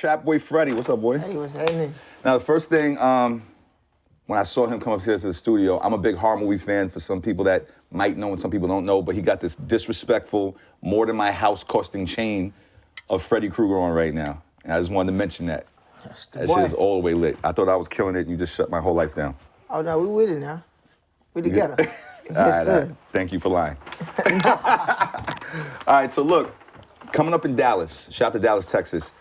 Trapboy Freddy. What's up, boy? Hey, what's happening? Now, the first thing, when I saw him come upstairs to the studio, I'm a big horror movie fan for some people that might know and some people don't know, but he got this disrespectful, more than my house costing chain of Freddy Krueger on right now. And I just wanted to mention that. That shit is all the way lit. I thought I was killing it, and you just shut my whole life down. Oh, no, we with it now. We together. Yes, sir. Thank you for lying. All right, so look, coming up in Dallas, shout out to Dallas, Texas.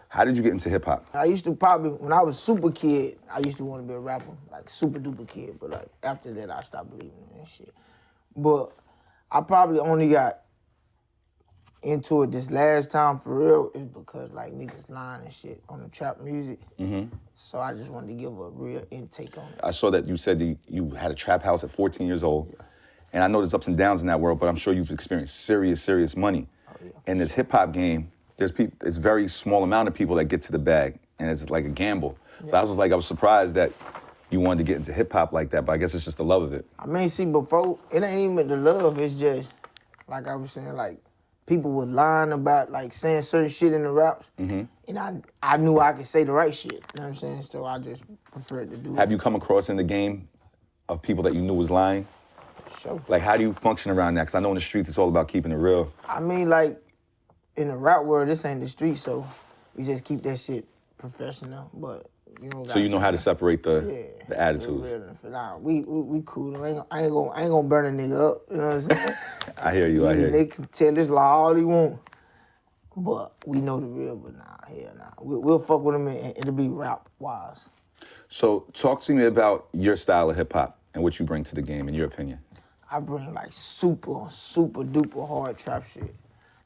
How did you get into hip hop? I used to probably, when I was super kid, I used to want to be a rapper, like super duper kid. But like after that, I stopped believing in that shit. But I probably only got into it this last time for real is because like niggas lying and shit on the trap music. So I just wanted to give a real intake on it. I saw that you said that you had a trap house at 14 years old. Yeah. And I know there's ups and downs in that world, but I'm sure you've experienced serious money. Oh, yeah, in this hip hop game, it's very small amount of people that get to the bag, and it's like a gamble. Yeah. So I was surprised that you wanted to get into hip hop like that, but I guess it's just the love of it. I mean, see, before, it ain't even the love, it's just, like I was saying, like, people were lying about, like, saying certain shit in the raps, and I knew I could say the right shit, you know what I'm saying? So I just preferred to do it. Have you come across in the game of people that you knew was lying? Sure. Like, how do you function around that? Because I know in the streets it's all about keeping it real. I mean, like, in the rap world, this ain't the street, so we just keep that shit professional, but you know. So you know how to separate the attitudes. Nah, we cool. I ain't gonna burn a nigga up. You know what I'm saying? I hear you. They can tell this lie all they want, but we know the real. But we'll fuck with them and it'll be rap wise. So talk to me about your style of hip hop and what you bring to the game, in your opinion. I bring like super duper hard trap shit.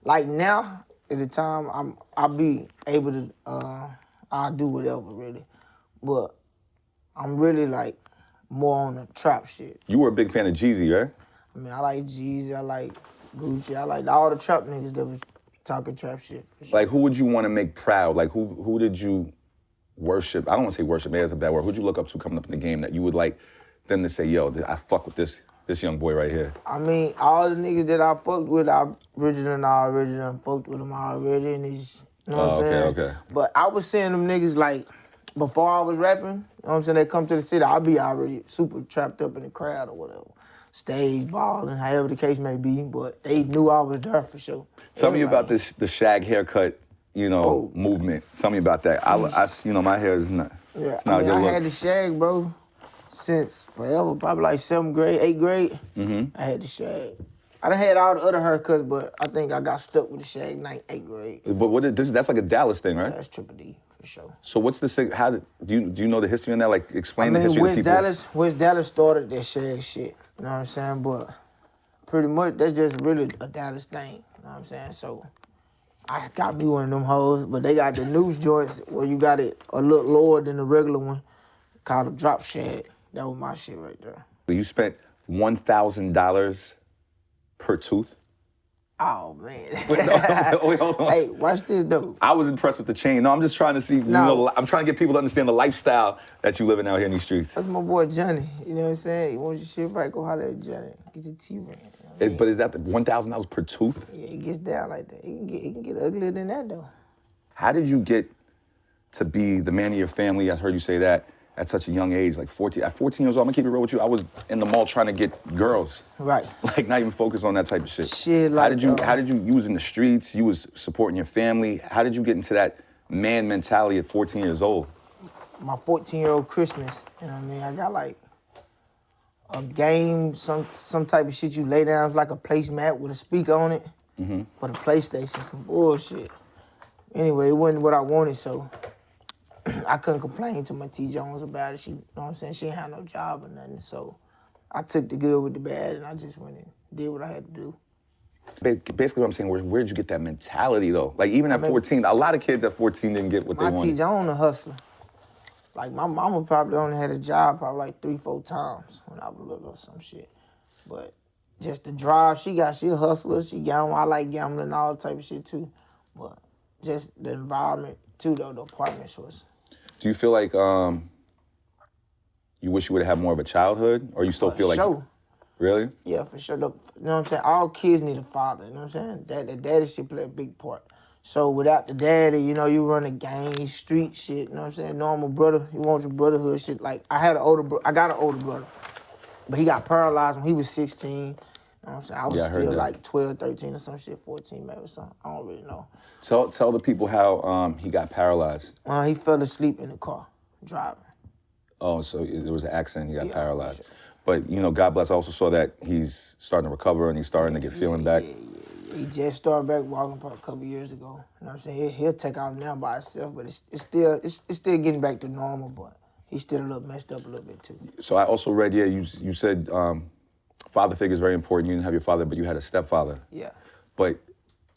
Like now, at the time, I'll be able to, I'll do whatever, really. But I'm really, like, more on the trap shit. You were a big fan of Jeezy, right? I mean, I like Jeezy, I like Gucci, I like all the trap niggas that was talking trap shit, for sure. Like, who would you want to make proud? Like, who did you worship? I don't want to say worship, maybe that's a bad word. Who'd you look up to coming up in the game that you would like them to say, yo, I fuck with this young boy right here? I mean, all the niggas that I fucked with, I already fucked with them already, and it's, you know what I'm saying? Okay. But I was seeing them niggas like, before I was rapping, you know what I'm saying, they come to the city, I'll be already super trapped up in the crowd or whatever. Stage balling, however the case may be, but they knew I was there for sure. Tell me about the shag haircut, movement. Tell me about that. My hair is not, it's not a good look. I had the shag, bro, since forever, probably like 7th grade, 8th grade. I had the shag. I done had all the other haircuts, but I think I got stuck with the shag 9th, 8th grade. But that's like a Dallas thing, right? Yeah, that's Triple D, for sure. So what's do you know the history on that? Like, explain the history to people. West Dallas started that shag shit, you know what I'm saying? But pretty much, that's just really a Dallas thing, you know what I'm saying? So I got me one of them hoes, but they got the news joints where you got it a little lower than the regular one, called a drop shag. That was my shit right there. You spent $1,000 per tooth? Oh, man. Wait, hold on. Hey, watch this, though. I was impressed with the chain. No, I'm just trying to see, I'm trying to get people to understand the lifestyle that you living out here in these streets. That's my boy Johnny, you know what I'm saying? You want your shit right, go holler at Johnny. Get your teeth ran. But is that the $1,000 per tooth? Yeah, it gets down like that. It can get uglier than that, though. How did you get to be the man of your family? I heard you say that at such a young age, like 14. At 14 years old, I'm gonna keep it real with you, I was in the mall trying to get girls. Right. Like, not even focused on that type of shit. Shit, like, how did you was in the streets, you was supporting your family. How did you get into that man mentality at 14 years old? My 14-year-old Christmas, you know what I mean? I got like a game, some type of shit you lay down, it's like a placemat with a speaker on it for the PlayStation, some bullshit. Anyway, it wasn't what I wanted, so I couldn't complain to my T. Jones about it. She, you know what I'm saying? She ain't had no job or nothing. So I took the good with the bad and I just went and did what I had to do. Basically what I'm saying, where'd you get that mentality though? Like even at 14, a lot of kids at 14 didn't get what they wanted. My T. Jones a hustler. Like my mama probably only had a job probably like 3-4 times when I was little or some shit. But just the drive she got, she a hustler, she gamble. I like gambling and all type of shit too. But just the environment too though, the apartments was. Do you feel like you wish you would have had more of a childhood, or you still feel like? Sure. Really? Yeah, for sure. You know what I'm saying? All kids need a father, you know what I'm saying? The daddy should play a big part. So without the daddy, you know, you run a gang, street shit, you know what I'm saying? Normal brother, you want your brotherhood shit. Like, I got an older brother, but he got paralyzed when he was 16. You know what I'm saying? I was Yeah, I heard still that. like 12, 13 or some shit, 14 maybe or something. I don't really know. Tell the people how he got paralyzed. He fell asleep in the car, driving. Oh, so there was an accident, he got Yeah, paralyzed. for sure. But, you know, God bless, I also saw that he's starting to recover and he's starting to get feeling back. Yeah. He just started back walking probably a couple years ago. You know what I'm saying? He'll take off now by himself, but it's still getting back to normal, but he's still a little messed up a little bit too. So I also read, yeah, you said father figure is very important. You didn't have your father, but you had a stepfather. Yeah. But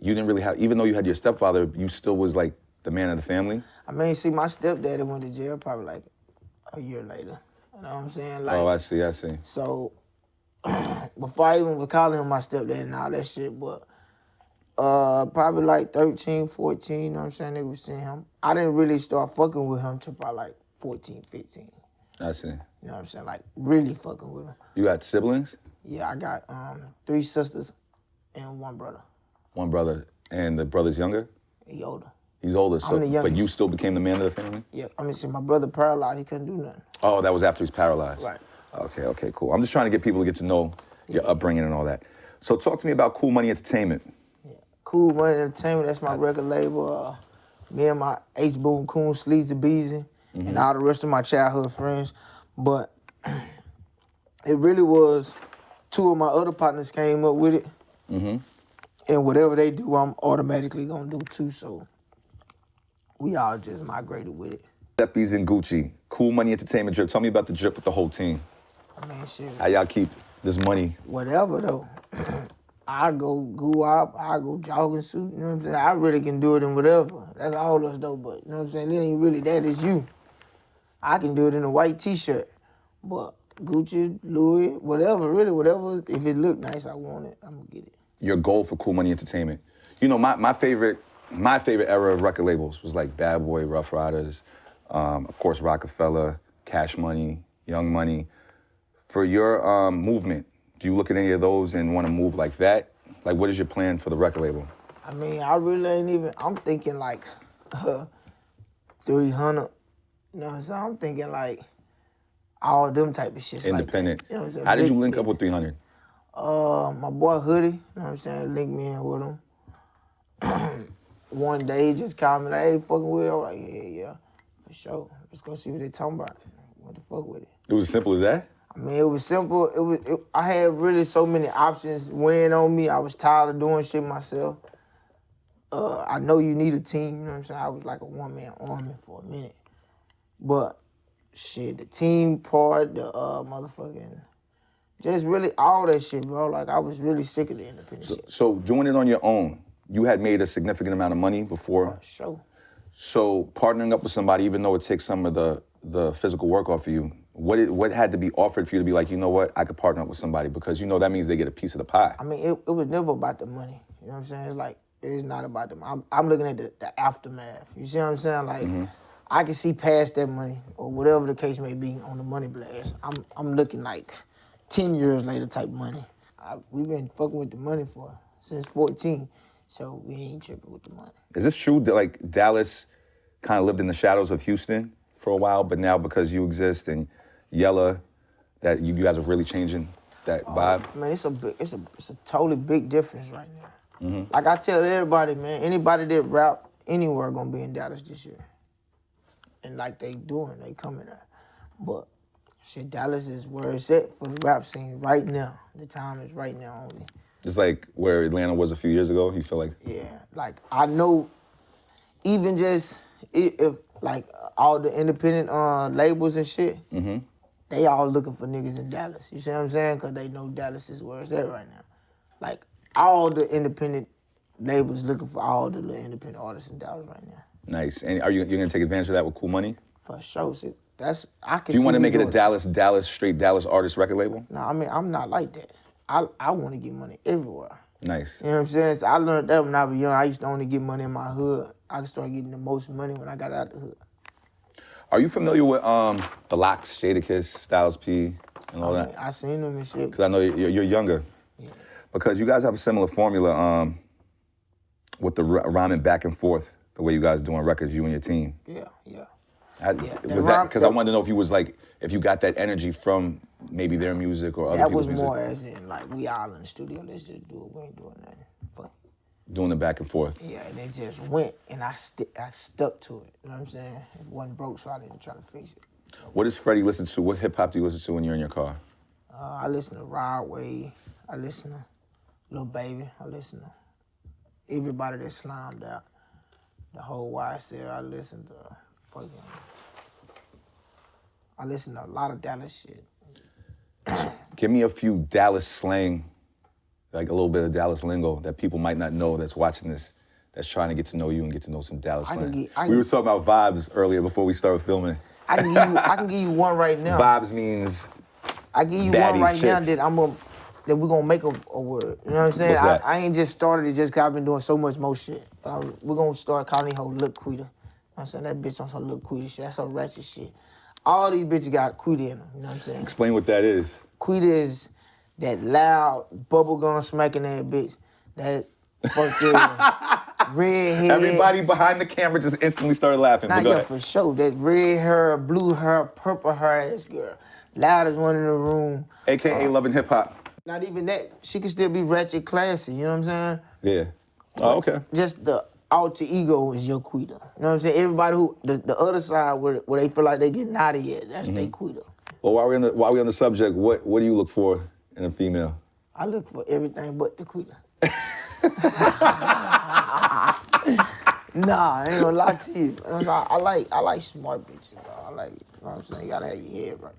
you didn't really have, even though you had your stepfather, you still was like the man of the family? I mean, see, my stepdaddy went to jail probably like a year later. You know what I'm saying? Like, Oh, I see. So, before I even was calling him my stepdad and all that shit, but probably like 13, 14, you know what I'm saying? They was seeing him. I didn't really start fucking with him till probably like 14, 15. I see. You know what I'm saying? Like, really fucking with him. You got siblings? Yeah, I got 3 sisters and 1 brother. 1 brother. And the brother's younger? He older. He's older, so the but youngest. you still became the man of the family? Yeah, I mean, see, my brother paralyzed. He couldn't do nothing. Oh, that was after he's paralyzed. Right. Okay, cool. I'm just trying to get people to get to know your upbringing and all that. So talk to me about Cool Money Entertainment. Yeah. Cool Money Entertainment, that's my record label. Me and my Ace Boone Coon, Yella Beezy, and all the rest of my childhood friends. But it really was 2 of my other partners came up with it. And whatever they do, I'm automatically gonna do too, so we all just migrated with it. Steppies and Gucci, Cool Money Entertainment drip. Tell me about the drip with the whole team. I mean, shit, How y'all keep this money? whatever though. I go up, I go jogging suit, you know what I'm saying? I really can do it in whatever. That's all us though, but you know what I'm saying? It ain't really that, it's you. I can do it in a white t-shirt, but Gucci, Louis, whatever, really, whatever. If it look nice, I want it, I'm gonna get it. Your goal for Cool Money Entertainment. You know, my favorite era of record labels was like Bad Boy, Rough Riders, of course Rockefeller, Cash Money, Young Money. For your movement, do you look at any of those and want to move like that? Like, what is your plan for the record label? I mean, I really ain't even, I'm thinking like 300, you know what I'm saying? I'm thinking like all them type of shit. Independent. Like that. You know what I'm saying? How did you Big, link big. up with 300? My boy Hoodie, you know what I'm saying, linked me in with him. One day he just called me like, hey, fucking with you? I'm like, yeah, for sure. Let's go see what they talking about. What the fuck with it? It was as simple as that? I mean, it was simple. I had really so many options weighing on me. I was tired of doing shit myself. I know you need a team, you know what I'm saying? I was like a one-man army for a minute. But shit, the team part, the motherfucking, just really all that shit, bro. Like, I was really sick of the independent shit. So doing it on your own, you had made a significant amount of money before? For sure. So partnering up with somebody, even though it takes some of the physical work off of you, what had to be offered for you to be like, you know what, I could partner up with somebody? Because you know that means they get a piece of the pie. I mean, it was never about the money. You know what I'm saying? It's like, it's not about the money. I'm looking at the aftermath. You see what I'm saying? Like, I can see past that money, or whatever the case may be, on the money blast. I'm looking like 10 years later type money. We've been fucking with the money since 14, so we ain't tripping with the money. Is this true that like Dallas kind of lived in the shadows of Houston for a while, but now because you exist and Yella, that you guys are really changing that vibe? Man, it's a totally big difference right now. Like I tell everybody, man, anybody that rap anywhere gonna be in Dallas this year. And like they coming there. But shit, Dallas is where it's at for the rap scene right now. The time is right now only. Just like where Atlanta was a few years ago, you feel like? Yeah, like I know, even just if like all the independent labels and shit, they all looking for niggas in Dallas. You see what I'm saying? Cause they know Dallas is where it's at right now. Like all the independent labels looking for all the little independent artists in Dallas right now. Nice. And you're gonna take advantage of that with Cool Money? For sure. See, I can. Do you want to make it a doing straight Dallas artist record label? No, I mean, I'm not like that. I want to get money everywhere. Nice. You know what I'm saying? So I learned that when I was young. I used to only get money in my hood. I could start getting the most money when I got out the hood. Are you familiar with the Locks, Jadakiss, Styles P, and all that? I seen them and shit. Because I know you're younger. Yeah. Because you guys have a similar formula. with the rhyming back and forth, the way you guys doing records, you and your team. Yeah, yeah. Was that because I wanted to know if you was like, if you got that energy from maybe their music or other people's music? That was more as in, like, we all in the studio, let's just do it, we ain't doing nothing. Fuck it. Doing the back and forth. Yeah, and it just went, and I stuck to it, you know what I'm saying? It wasn't broke, so I didn't try to fix it. What does Freddie listen to? What hip-hop do you listen to when you're in your car? I listen to Rod Wave, I listen to Lil Baby, I listen to everybody that slimed out. The whole YSL, I listen to I listen to a lot of Dallas shit. Give me a few Dallas slang, like a little bit of Dallas lingo that people might not know that's watching this, that's trying to get to know you and get to know some Dallas slang. We were talking about vibes earlier before we started filming. I can give you one right now. Vibes means I give you one right now that we're gonna make a word. You know what I'm saying? I ain't just started it just 'cause I've been doing so much more shit. We're gonna start calling these hoes Lil Quita. You know what I'm saying? That bitch on some Lil Quita shit. That's some ratchet shit. All these bitches got Quita in them. You know what I'm saying? Explain what that is. Quita is that loud bubblegum smacking that bitch. That fucking red hair. Everybody behind the camera just instantly started laughing. Nah, yeah, for sure. That red hair, blue hair, purple hair ass girl. Loudest one in the room. AKA loving hip hop. Not even that. She can still be ratchet classy, you know what I'm saying? Yeah. Oh, okay. Just the alter ego is your Quita. You know what I'm saying? Everybody who, the other side where they feel like they get naughty at, that's their Quita. Well, while we're on the subject, what do you look for in a female? I look for everything but the Quita. Nah, I ain't gonna lie to you. I like smart bitches, bro. I like, you know what I'm saying? You gotta have your head right.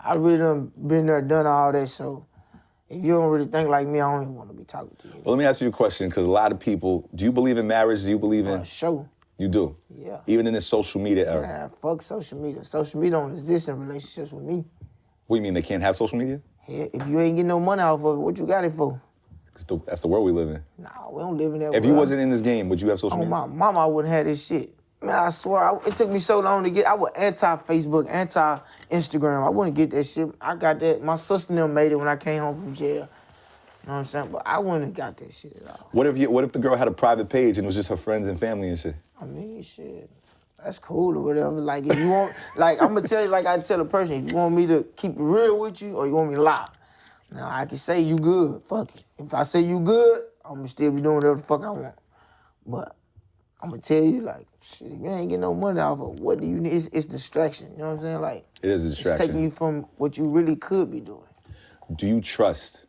I really done been there, done all that, so if you don't really think like me, I don't even want to be talking to you. Well, let me ask you a question, because a lot of people, do you believe in marriage? Do you believe in? Sure. You do? Yeah. Even in this social media era? Man, fuck social media. Social media don't exist in relationships with me. What do you mean, they can't have social media? Yeah, if you ain't getting no money off of it, what you got it for? That's the world we live in. Nah, we don't live in that world. If you wasn't in this game, would you have social media? My mama, I wouldn't have this shit. Man, I swear, it took me so long to get, I was anti-Facebook, anti-Instagram. I wouldn't get that shit. I got that, my sister and them made it when I came home from jail. You know what I'm saying? But I wouldn't have got that shit at all. What if the girl had a private page and it was just her friends and family and shit? I mean, shit, that's cool or whatever. Like, if you want, like, I'm gonna tell you like I tell a person, if you want me to keep it real with you or you want me to lie. Now, I can say you good, fuck it. If I say you good, I'm gonna still be doing whatever the fuck I want. But I'm gonna tell you, like, shit, if you ain't getting no money off of, what do you need? It's distraction, you know what I'm saying? Like, it is a distraction. It's taking you from what you really could be doing. Do you trust?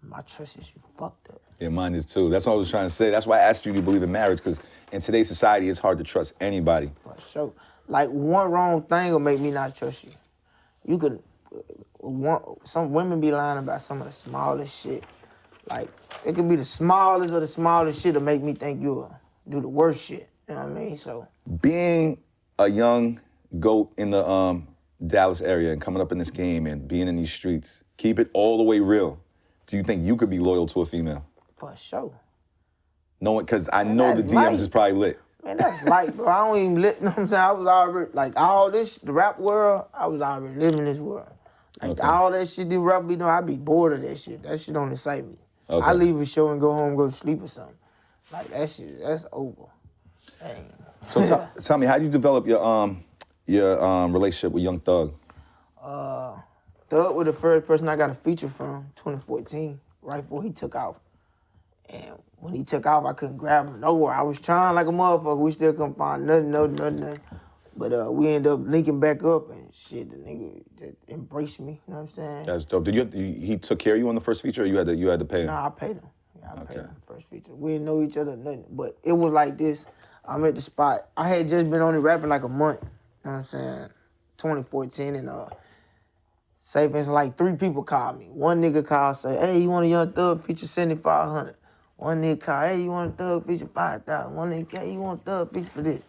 My trust is you fucked up. Yeah, mine is too. That's what I was trying to say. That's why I asked you to believe in marriage, because in today's society, it's hard to trust anybody. For sure. Like, one wrong thing will make me not trust you. You could, some women be lying about some of the smallest shit. Like, it could be the smallest of the smallest shit to make me think you'll do the worst shit. You know what I mean? So, being a young goat in the Dallas area and coming up in this game and being in these streets, keep it all the way real. Do you think you could be loyal to a female? For sure. Knowing, because I know the DMs light. is probably lit. Man, that's light, bro. I don't even lit, you know what I'm saying? I was already, like, all this, the rap world, I was already living this world. Like, all that shit the rap be doing, I be bored of that shit. That shit don't excite me. Okay. I leave a show and go home, go to sleep or something. Like, that shit, that's over. Dang. So tell me, how do you develop your relationship with Young Thug? Thug was the first person I got a feature from, 2014, right before he took off. And when he took off, I couldn't grab him nowhere. I was trying like a motherfucker. We still couldn't find nothing. But we ended up linking back up and shit, the nigga just embraced me, you know what I'm saying? That's dope. He took care of you on the first feature, or you had to pay him? Nah, I paid him. Yeah, I paid him first feature. We didn't know each other, nothing. But it was like this. I'm at the spot. I had just been only rapping like a month, you know what I'm saying? 2014, and say for instance, like 3 people called me. One nigga called, say, hey, you want a Young Thug feature 7,500. One nigga called, hey, you want a Thug feature 5,000. One nigga called, hey, you want a Thug feature for this.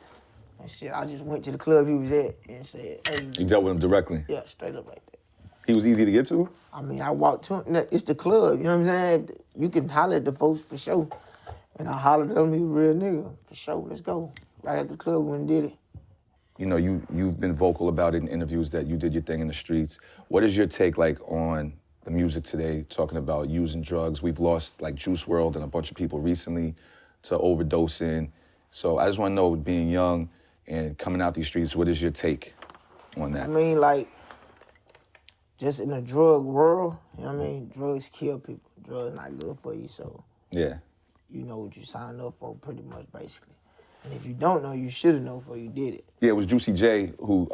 And shit, I just went to the club he was at and said, hey. You dealt with him directly? Yeah, straight up like that. He was easy to get to? I mean, I walked to him. It's the club, you know what I'm saying? You can holler at the folks for sure. And I hollered at him, he was a real nigga. For sure, let's go. Right at the club when he did it. You know, you've been vocal about it in interviews that you did your thing in the streets. What is your take like on the music today, talking about using drugs? We've lost like Juice WRLD and a bunch of people recently to overdosing. So I just want to know, being young and coming out these streets, what is your take on that? I mean, like, just in the drug world, you know what I mean? Drugs kill people. Drugs not good for you, so Yeah. you know what you signed up for pretty much, basically. And if you don't know, you should have known before you did it. Yeah, it was Juicy J who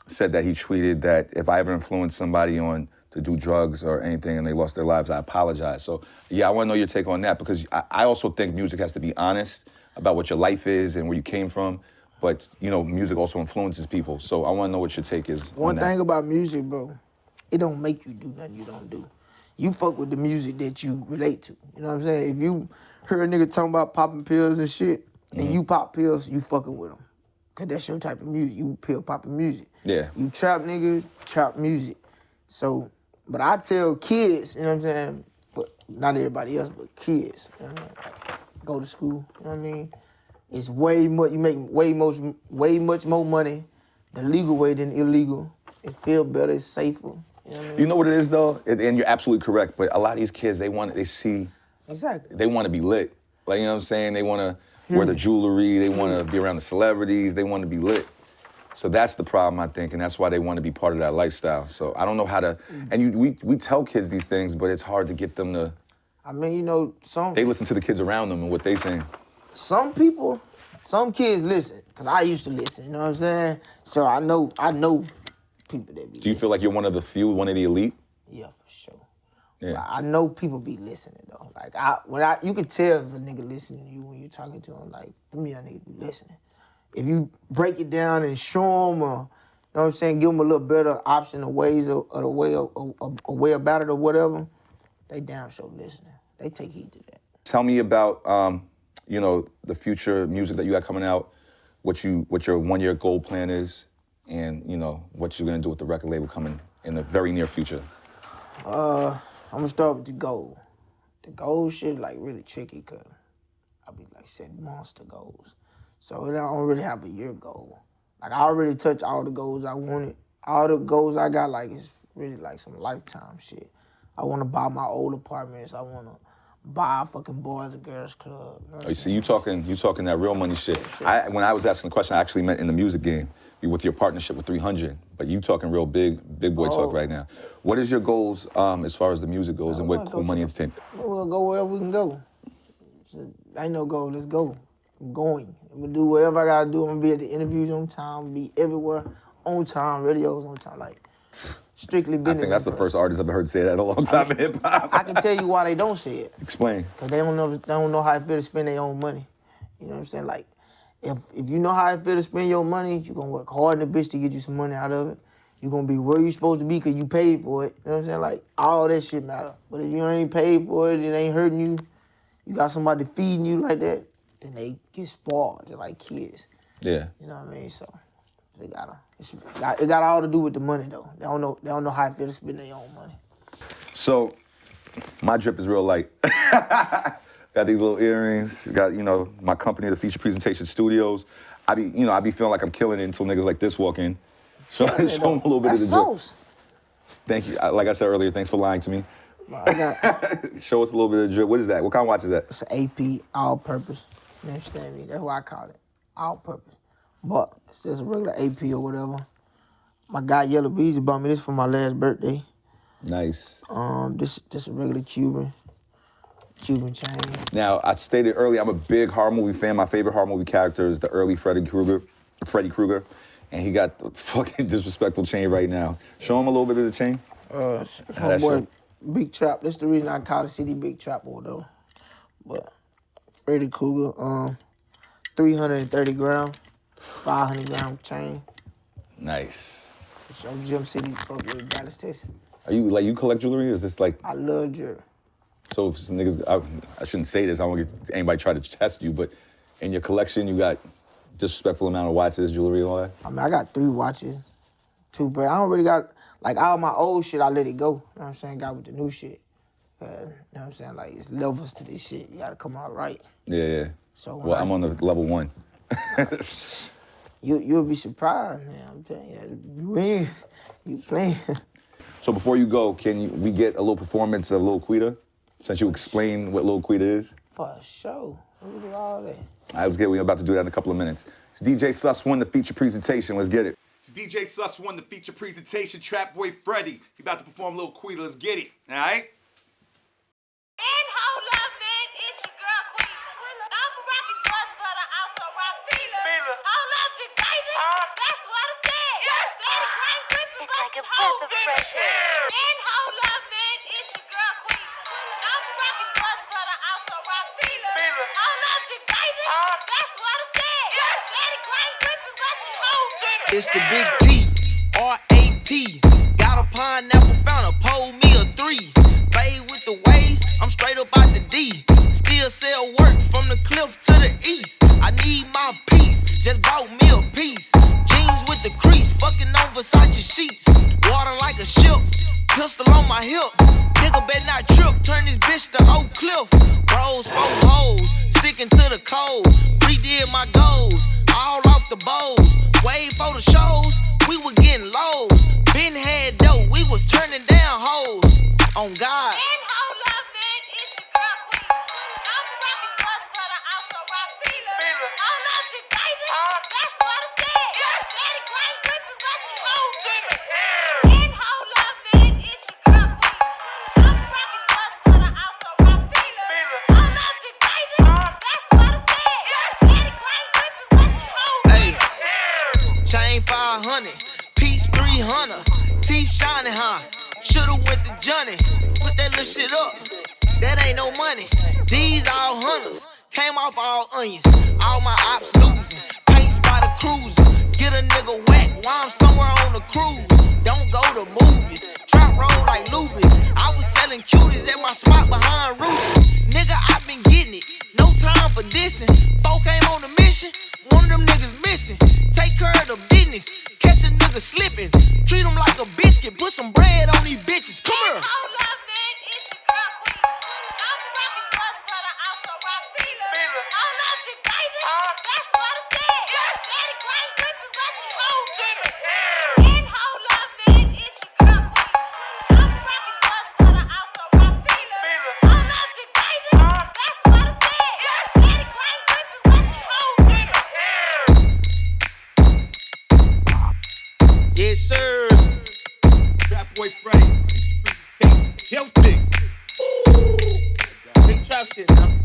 said that he tweeted that if I ever influenced somebody to do drugs or anything and they lost their lives, I apologize. So yeah, I want to know your take on that, because I also think music has to be honest about what your life is and where you came from. But, you know, music also influences people. So I want to know what your take is on One that. thing about music, bro, it don't make you do nothing you don't do. You fuck with the music that you relate to. You know what I'm saying? If you hear a nigga talking about popping pills and shit, and you pop pills, you fucking with them. Cause that's your type of music. You pill popping music. Yeah. You trap niggas, trap music. So, but I tell kids, you know what I'm saying? But not everybody else, but kids. You know what I mean? Like, go to school. You know what I mean? It's way much. You make way much more money the legal way than illegal. It feel better. It's safer. You know what I mean? You know what it is though, and you're absolutely correct. But a lot of these kids, they want to be lit. Like, you know what I'm saying? They want to wear the jewelry. They want to be around the celebrities. They want to be lit. So that's the problem, I think, and that's why they want to be part of that lifestyle. So I don't know how to. And we tell kids these things, but it's hard to get them to. I mean, you know, They listen to the kids around them and what they saying. Some kids listen, cause I used to listen. You know what I'm saying? So I know people that be. Do you feel like you're one of the few, one of the elite? Yeah, for sure. Yeah. I know people be listening though. Like you can tell if a nigga listening to you when you're talking to him. Like, them young niggas be listening. If you break it down and show them, or, you know what I'm saying, give them a little better option of ways or a way about it or whatever, they damn sure listening. They take heed to that. Tell me about you know, the future music that you got coming out, what your 1-year goal plan is, and, you know, what you're gonna do with the record label coming in the very near future. I'm gonna start with the goal. The goal shit like really tricky, cause I be like setting monster goals. So I don't really have a year goal. Like, I already touched all the goals I wanted. All the goals I got, like, is really like some lifetime shit. I wanna buy my old apartments. I wanna buy a fucking Boys and Girls Club. You know what I'm So you talking that real money shit. When I was asking the question, I actually meant in the music game with your partnership with 300. But you talking real big boy talk right now. What is your goals as far as the music goes and what Cool Money Entertainment? We'll go wherever we can go. Ain't no goal, let's go. I'm going. I'm gonna do whatever I gotta do. I'm gonna be at the interviews on time, be everywhere on time, radios on time, like strictly business. I think that's the first artist I've heard say that in a long time in hip hop. I can tell you why they don't say it. Explain. Cause they don't know how it feel to spend their own money. You know what I'm saying? Like, if you know how it feel to spend your money, you're gonna work hard in the bitch to get you some money out of it. You're gonna be where you supposed to be cause you paid for it. You know what I'm saying? Like, all that shit matter. But if you ain't paid for it, it ain't hurting you, you got somebody feeding you like that, then they get spoiled. They're like kids. Yeah. You know what I mean? So it got all to do with the money though. They don't know how it feel to spend their own money. So my drip is real light. Got these little earrings. Got, you know, my company, the Feature Presentation Studios. I be feeling like I'm killing it until niggas like this walk in. So show them a little bit of the drip. Thank you. Like I said earlier, thanks for lying to me. Show us a little bit of the drip. What is that? What kind of watch is that? It's an AP, all purpose. You understand me? That's what I call it. All purpose. But it's just a regular AP or whatever. My guy Yella Beezy bought me this for my last birthday. Nice. This a regular Cuban chain. Now, I stated earlier, I'm a big horror movie fan. My favorite horror movie character is the early Freddy Krueger, and he got the fucking disrespectful chain right now. Show him a little bit of the chain. My boy, Big Trap. That's the reason I call the city Big Trap though. But Freddy Krueger, 330 gram, 500 gram chain. Nice. It's on Gym City, Dallas, Texas. Are you collect jewelry, or is this like? I love jewelry. So if some niggas, I shouldn't say this, I don't want to get anybody try to test you, but in your collection, you got disrespectful amount of watches, jewelry, and all that? I mean, I got 3 watches, 2 braids. I don't really got, like, all my old shit, I let it go. You know what I'm saying? Got with the new shit. You know what I'm saying? Like, it's levels to this shit. You gotta come out right. Yeah. So well, I'm on the level 1. You'll be surprised, man. I'm telling you, you win, you playing. So before you go, we get a little performance of Lil Quita? Since you explain what Lil Quita is? For sure. We do all that. All right, let's get it. We're about to do that in a couple of minutes. It's DJ Sus won the feature presentation. Let's get it. It's DJ Sus won the feature presentation. Trapboy Freddy. He about to perform Lil Quita. Let's get it. All right? And hold up, man, it's your girl Queen. I'm from rockin' Georgia, but I also rock Fila. Hold up, big baby, that's what I said. Steady grind, gripping, It's like a bustin' breath of hoes. fresh air. And hold up, man, it's your girl Queen. I'm from rockin' Georgia, but I also rock Fila. Hold up, big baby, that's what I said. Steady grind, gripping, bustin' hoes. It's the big T, R-A-P. Got a pineapple fountain, pull me a 3. Fade with the waves, I'm straight up out the D. Still sell work from the cliff to the east. I need my piece, just bought me a piece. Jeans with the crease, fucking on Versace sheets. Water like a ship, pistol on my hip. Nigga better not trip, turn this bitch to Oak Cliff. Bros, 4 hoes, sticking to the code. Redid my goals, all off the bowls. Wave for the shows, we were getting lows. Been had dough, we was turning down hoes. On God. And hold up, man, it's your girl Queen. I'm from rockin' Georgia, but I also rock Fila. Hold up, big baby, that's what I said. Steady grind, gripping, bustin' hoes. And hold up, man, it's your girl Queen. I'm from rockin' Georgia, but I also rock Fila. Hold up, big baby, that's what I said. Steady grind, gripping, bustin' hoes. Hey, chain 500, piece 300, teeth shining high. Shoulda went to Johnny, put that little shit up. That ain't no money. These all hunters, came off all onions. All my ops losing, paints by the cruiser. Get a nigga whack while I'm somewhere on the cruise. Don't go to movies, trap roll like lupus. I was selling cuties at my spot behind Rudy's. Nigga, I been getting it, no time for dissing. 4 came on the mission, one of them niggas missing. Take care of the business, catch a nigga slipping. Treat him like a biscuit, put some bread on these bitches. Come here. Hold up, man, it's your girl Queen. I'm from rockin' Georgia, but I also rock Fila. Hold up, big baby, that's what I said. Steady grind, gripping, bustin' hoes. And hold up, man, it's your girl Queen. I'm from rockin' Georgia, but I also rock Fila. Hold up, big baby, that's what I said. Steady grind, gripping, bustin' hoes. Yes, sir. Trapboy Freddy. Feature presentation. Guilty. Big trap shit, man.